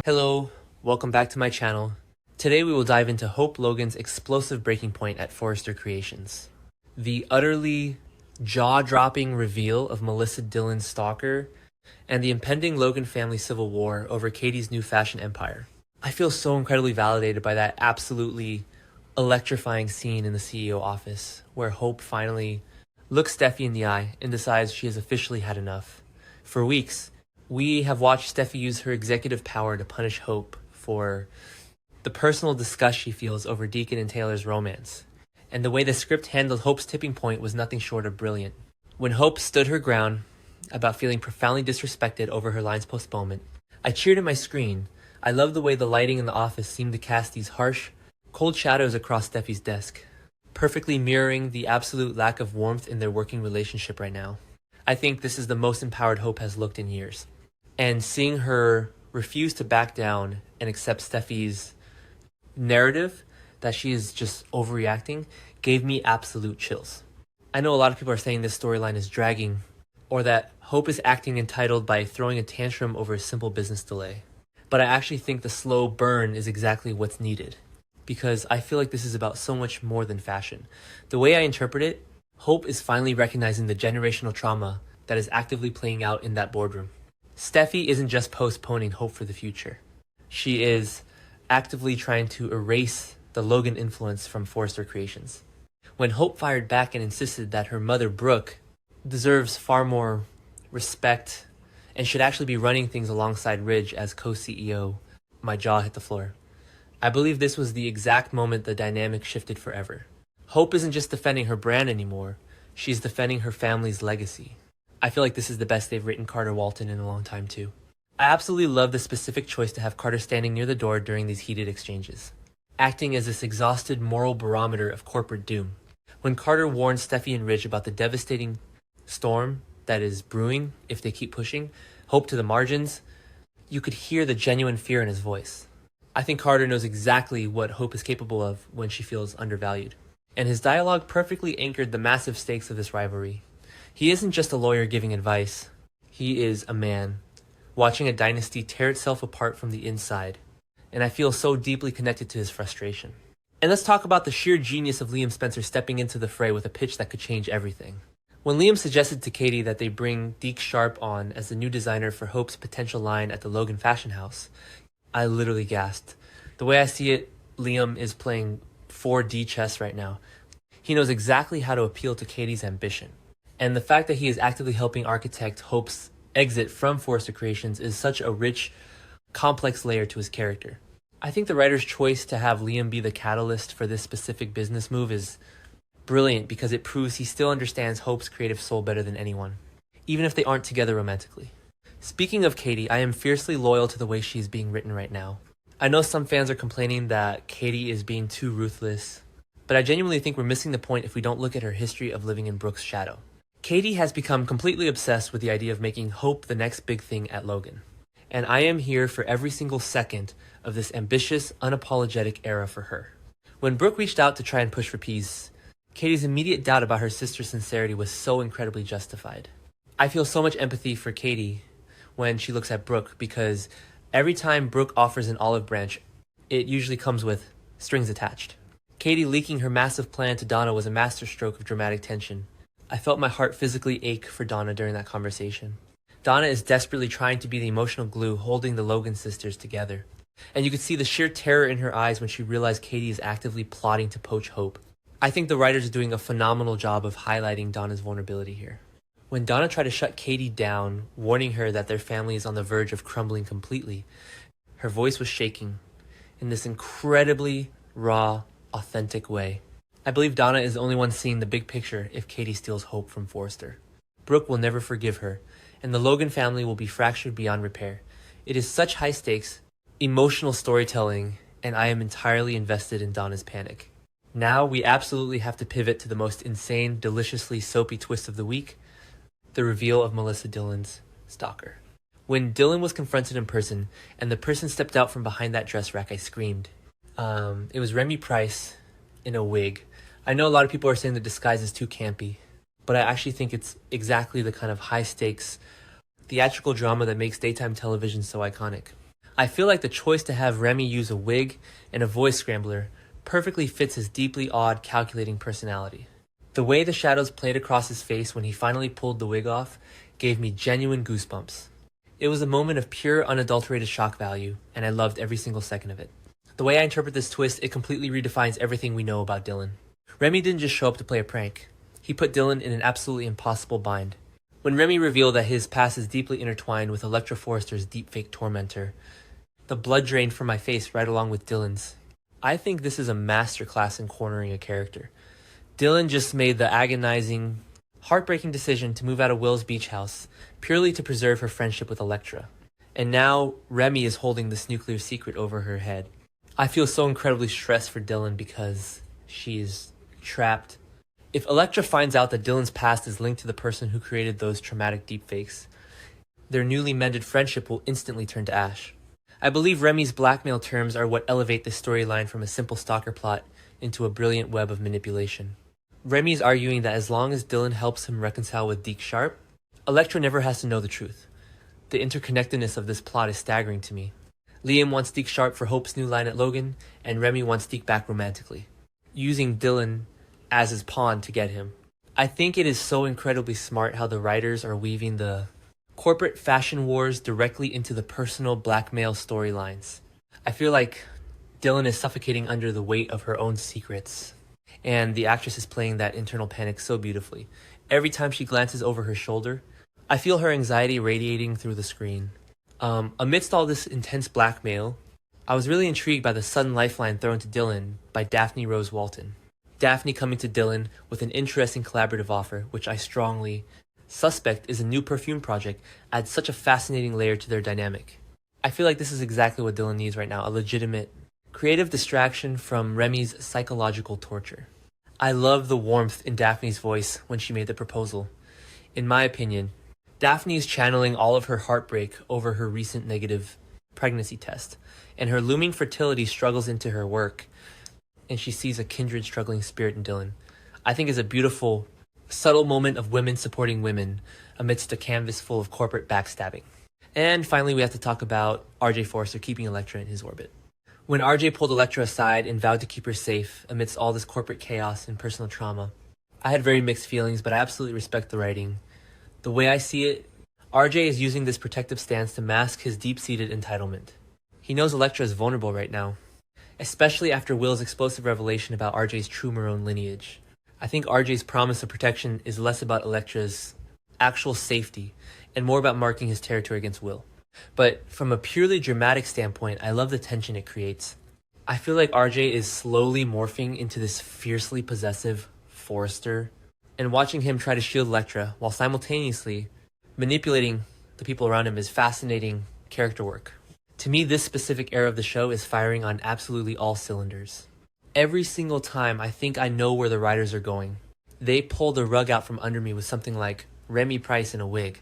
Hello, welcome back to my channel. Today we will dive into Hope Logan's explosive breaking point at Forrester Creations. The utterly jaw-dropping reveal of Melissa Dillon's stalker and the impending Logan family civil war over Katie's new fashion empire. I feel so incredibly validated by that absolutely electrifying scene in the CEO office where Hope finally looks Steffi in the eye and decides she has officially had enough. For weeks, we have watched Steffi use her executive power to punish Hope for the personal disgust she feels over Deacon and Taylor's romance. And the way the script handled Hope's tipping point was nothing short of brilliant. When Hope stood her ground about feeling profoundly disrespected over her line's postponement, I cheered at my screen. I loved the way the lighting in the office seemed to cast these harsh, cold shadows across Steffi's desk, perfectly mirroring the absolute lack of warmth in their working relationship right now. I think this is the most empowered Hope has looked in years. And seeing her refuse to back down and accept Steffi's narrative that she is just overreacting gave me absolute chills. I know a lot of people are saying this storyline is dragging, or that Hope is acting entitled by throwing a tantrum over a simple business delay. But I actually think the slow burn is exactly what's needed, because I feel like this is about so much more than fashion. The way I interpret it, Hope is finally recognizing the generational trauma that is actively playing out in that boardroom. Steffi isn't just postponing hope for the future. She is actively trying to erase the Logan influence from Forrester Creations. When Hope fired back and insisted that her mother, Brooke, deserves far more respect and should actually be running things alongside Ridge as co-CEO, my jaw hit the floor. I believe this was the exact moment the dynamic shifted forever. Hope isn't just defending her brand anymore, she's defending her family's legacy. I feel like this is the best they've written Carter Walton in a long time too. I absolutely love the specific choice to have Carter standing near the door during these heated exchanges, acting as this exhausted moral barometer of corporate doom. When Carter warned Steffi and Ridge about the devastating storm that is brewing if they keep pushing Hope to the margins, you could hear the genuine fear in his voice. I think Carter knows exactly what Hope is capable of when she feels undervalued. And his dialogue perfectly anchored the massive stakes of this rivalry. He isn't just a lawyer giving advice. He is a man, watching a dynasty tear itself apart from the inside. And I feel so deeply connected to his frustration. And let's talk about the sheer genius of Liam Spencer stepping into the fray with a pitch that could change everything. When Liam suggested to Katie that they bring Deke Sharp on as the new designer for Hope's potential line at the Logan Fashion House, I literally gasped. The way I see it, Liam is playing 4D chess right now. He knows exactly how to appeal to Katie's ambition. And the fact that he is actively helping architect Hope's exit from Forrester Creations is such a rich, complex layer to his character. I think the writer's choice to have Liam be the catalyst for this specific business move is brilliant because it proves he still understands Hope's creative soul better than anyone, even if they aren't together romantically. Speaking of Katie, I am fiercely loyal to the way she is being written right now. I know some fans are complaining that Katie is being too ruthless, but I genuinely think we're missing the point if we don't look at her history of living in Brooke's shadow. Katie has become completely obsessed with the idea of making Hope the next big thing at Logan. And I am here for every single second of this ambitious, unapologetic era for her. When Brooke reached out to try and push for peace, Katie's immediate doubt about her sister's sincerity was so incredibly justified. I feel so much empathy for Katie when she looks at Brooke because every time Brooke offers an olive branch, it usually comes with strings attached. Katie leaking her massive plan to Donna was a masterstroke of dramatic tension. I felt my heart physically ache for Donna during that conversation. Donna is desperately trying to be the emotional glue holding the Logan sisters together. And you could see the sheer terror in her eyes when she realized Katie is actively plotting to poach Hope. I think the writers are doing a phenomenal job of highlighting Donna's vulnerability here. When Donna tried to shut Katie down, warning her that their family is on the verge of crumbling completely, her voice was shaking in this incredibly raw, authentic way. I believe Donna is the only one seeing the big picture if Katie steals Hope from Forrester. Brooke will never forgive her, and the Logan family will be fractured beyond repair. It is such high stakes, emotional storytelling, and I am entirely invested in Donna's panic. Now we absolutely have to pivot to the most insane, deliciously soapy twist of the week, the reveal of Melissa Dillon's stalker. When Dillon was confronted in person, and the person stepped out from behind that dress rack, I screamed. It was Remy Price in a wig. I know a lot of people are saying the disguise is too campy, but I actually think it's exactly the kind of high-stakes, theatrical drama that makes daytime television so iconic. I feel like the choice to have Remy use a wig and a voice scrambler perfectly fits his deeply odd, calculating personality. The way the shadows played across his face when he finally pulled the wig off gave me genuine goosebumps. It was a moment of pure, unadulterated shock value, and I loved every single second of it. The way I interpret this twist, it completely redefines everything we know about Dylan. Remy didn't just show up to play a prank. He put Dylan in an absolutely impossible bind. When Remy revealed that his past is deeply intertwined with Elektra Forrester's deepfake tormentor, the blood drained from my face right along with Dylan's. I think this is a masterclass in cornering a character. Dylan just made the agonizing, heartbreaking decision to move out of Will's beach house purely to preserve her friendship with Elektra. And now Remy is holding this nuclear secret over her head. I feel so incredibly stressed for Dylan because she's trapped. If Elektra finds out that Dylan's past is linked to the person who created those traumatic deepfakes, their newly mended friendship will instantly turn to ash. I believe Remy's blackmail terms are what elevate this storyline from a simple stalker plot into a brilliant web of manipulation. Remy's arguing that as long as Dylan helps him reconcile with Deke Sharp, Elektra never has to know the truth. The interconnectedness of this plot is staggering to me. Liam wants Deke Sharp for Hope's new line at Logan, and Remy wants Deke back romantically, using Dylan as his pawn to get him. I think it is so incredibly smart how the writers are weaving the corporate fashion wars directly into the personal blackmail storylines. I feel like Dylan is suffocating under the weight of her own secrets, and the actress is playing that internal panic so beautifully. Every time she glances over her shoulder, I feel her anxiety radiating through the screen. Amidst all this intense blackmail, I was really intrigued by the sudden lifeline thrown to Dylan by Daphne Rose Walton. Daphne coming to Dylan with an interesting collaborative offer, which I strongly suspect is a new perfume project, adds such a fascinating layer to their dynamic. I feel like this is exactly what Dylan needs right now, a legitimate, creative distraction from Remy's psychological torture. I love the warmth in Daphne's voice when she made the proposal. In my opinion, Daphne is channeling all of her heartbreak over her recent negative pregnancy test, and her looming fertility struggles into her work, and she sees a kindred struggling spirit in Dylan. I think is a beautiful, subtle moment of women supporting women amidst a canvas full of corporate backstabbing. And finally, we have to talk about RJ Forrester keeping Elektra in his orbit. When RJ pulled Elektra aside and vowed to keep her safe amidst all this corporate chaos and personal trauma, I had very mixed feelings, but I absolutely respect the writing. The way I see it, RJ is using this protective stance to mask his deep-seated entitlement. He knows Elektra is vulnerable right now, especially after Will's explosive revelation about RJ's true Marone lineage. I think RJ's promise of protection is less about Elektra's actual safety and more about marking his territory against Will. But from a purely dramatic standpoint, I love the tension it creates. I feel like RJ is slowly morphing into this fiercely possessive Forrester, and watching him try to shield Elektra while simultaneously manipulating the people around him is fascinating character work. To me, this specific era of the show is firing on absolutely all cylinders. Every single time, I think I know where the writers are going. They pull the rug out from under me with something like Remy Price in a wig,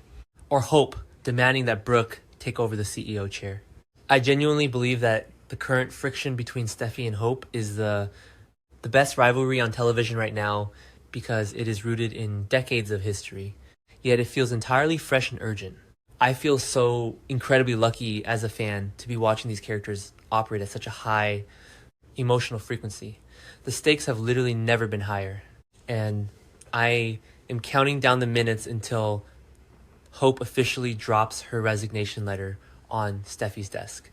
or Hope demanding that Brooke take over the CEO chair. I genuinely believe that the current friction between Steffi and Hope is the best rivalry on television right now because it is rooted in decades of history, yet it feels entirely fresh and urgent. I feel so incredibly lucky as a fan to be watching these characters operate at such a high emotional frequency. The stakes have literally never been higher, and I am counting down the minutes until Hope officially drops her resignation letter on Steffi's desk.